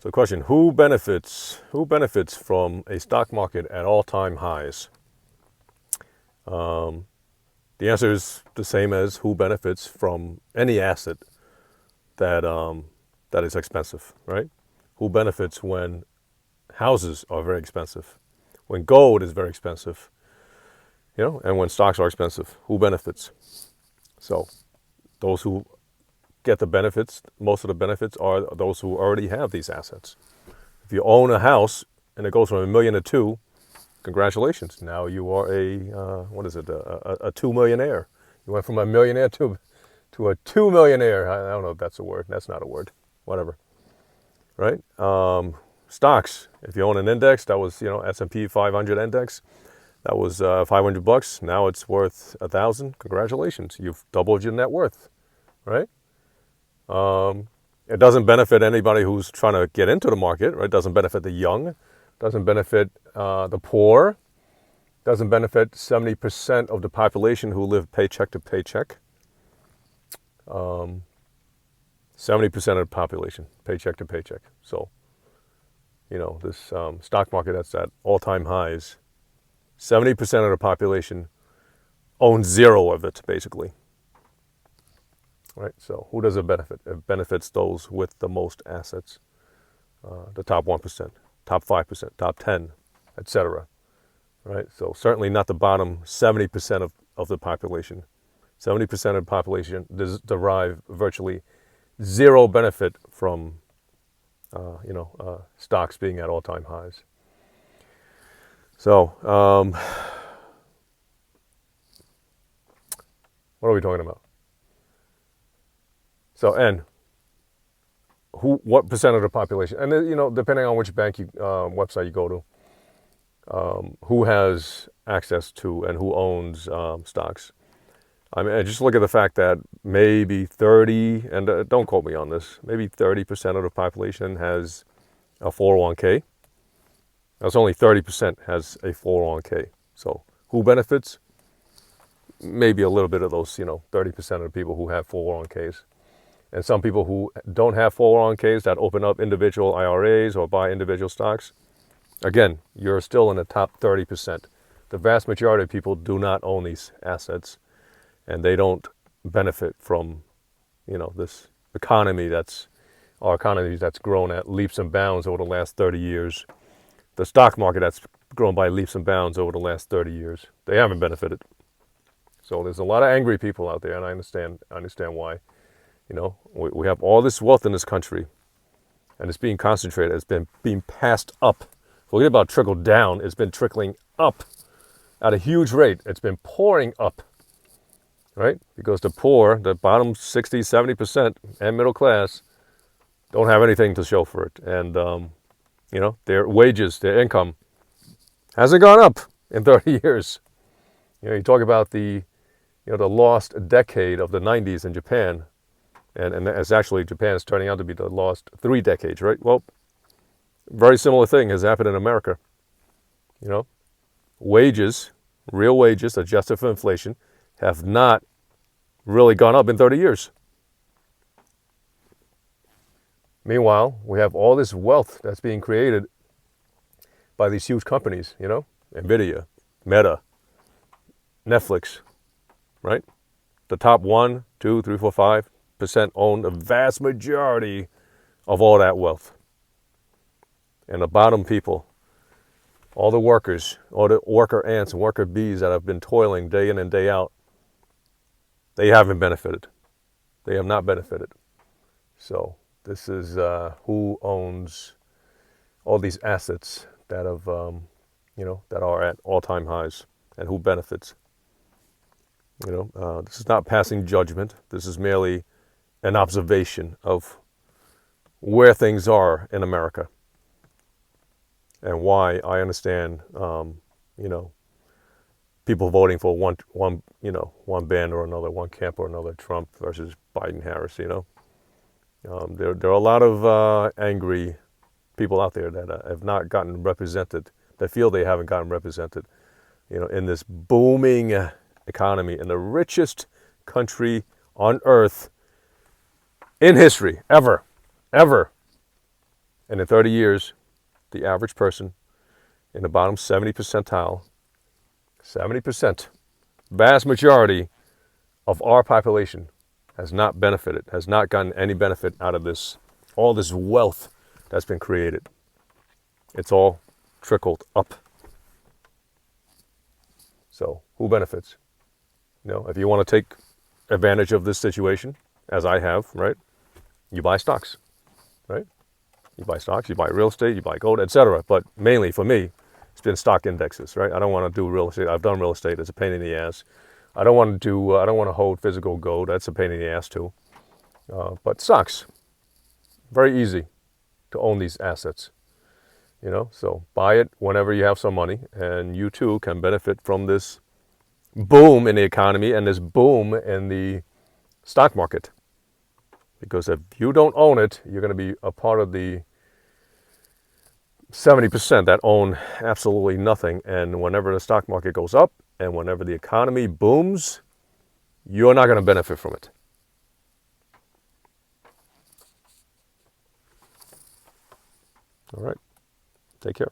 So the question, who benefits from a stock market at all-time highs? The answer is the same as who benefits from any asset that that is expensive, right? Who benefits when houses are very expensive, when gold is very expensive, and when stocks are expensive? Who benefits? So those who get the benefits, most of the benefits are those who already have these assets. If you own a house and it goes from $1 million to $2 million, congratulations. Now you are a 2 millionaire. You went from a millionaire to a 2 millionaire. I don't know if that's a word. That's not a word. Whatever. Right? Stocks. If you own an index, that was, S&P 500 index, that was $500. Now it's worth $1,000. Congratulations. You've doubled your net worth. Right? It doesn't benefit anybody who's trying to get into the market, right? It doesn't benefit the young, doesn't benefit the poor, doesn't benefit 70% of the population who live paycheck to paycheck. 70% of the population, paycheck to paycheck. So, this stock market that's at all-time highs, 70% of the population owns zero of it, basically. Right, so who does it benefit? It benefits those with the most assets, the top 1%, top 5%, top 10, etc. Right, so certainly not the bottom 70% of the population. 70% of the population derive virtually zero benefit from, stocks being at all-time highs. So, what are we talking about? So, and what percent of the population, and depending on which bank website you go to, who has access to and who owns stocks. I mean, just look at the fact that maybe 30, and don't quote me on this, maybe 30% of the population has a 401k. That's only 30% has a 401k. So who benefits? Maybe a little bit of those, 30% of the people who have 401ks. And some people who don't have 401ks that open up individual IRAs or buy individual stocks, again, you're still in the top 30%. The vast majority of people do not own these assets, and they don't benefit from, this economy our economy that's grown at leaps and bounds over the last 30 years. The stock market that's grown by leaps and bounds over the last 30 years. They haven't benefited. So there's a lot of angry people out there, and I understand why. We have all this wealth in this country, and it's being concentrated. It's been being passed up. Forget about trickle down. It's been trickling up at a huge rate. It's been pouring up, right? Because the poor, the bottom 60, 70% and middle class don't have anything to show for it. And, their wages, their income hasn't gone up in 30 years. You talk about the lost decade of the 90s in Japan. And as actually Japan is turning out to be the lost 3 decades, right? Well, very similar thing has happened in America. Wages, real wages adjusted for inflation, have not really gone up in 30 years. Meanwhile, we have all this wealth that's being created by these huge companies, NVIDIA, Meta, Netflix, right? The top 1, 2, 3, 4, 5% own the vast majority of all that wealth. And the bottom people, all the workers, all the worker ants and worker bees that have been toiling day in and day out, they haven't benefited. They have not benefited. So this is who owns all these assets that have, that are at all-time highs, and who benefits. This is not passing judgment. This is merely an observation of where things are in America, and why I understand, people voting for one band or another, one camp or another, Trump versus Biden, Harris. There are a lot of angry people out there that have not gotten represented, that feel they haven't gotten represented, in this booming economy in the richest country on earth in history, ever. And in 30 years, the average person in the bottom 70 percentile, 70%, vast majority of our population has not benefited, has not gotten any benefit out of this, all this wealth that's been created. It's all trickled up. So who benefits? If you want to take advantage of this situation, as I have, right? You buy stocks, right? You buy stocks, you buy real estate, you buy gold, etc. But mainly for me, it's been stock indexes, right? I don't want to do real estate. I've done real estate. It's a pain in the ass. I don't want to hold physical gold. That's a pain in the ass too. But stocks, very easy to own these assets. So buy it whenever you have some money, and you too can benefit from this boom in the economy and this boom in the stock market. Because if you don't own it, you're going to be a part of the 70% that own absolutely nothing. And whenever the stock market goes up and whenever the economy booms, you're not going to benefit from it. All right. Take care.